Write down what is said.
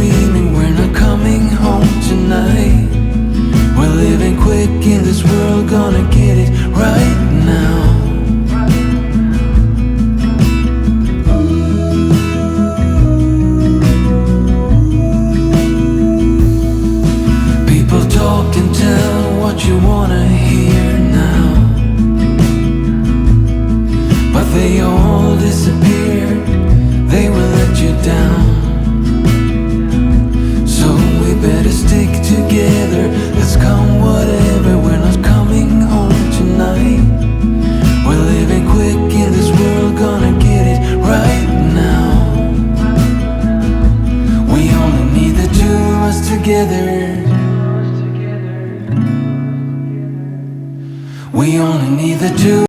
screaming, we're not coming home tonight. We're living quick in this world, gonna get it right now. People talk and tell what you wanna hear now, but they all disappear, they will let you down. So we better stick together, let's come whatever, we're not coming home tonight. We're living quick in this world, gonna get it right now. We only need the two of us together. We only need the two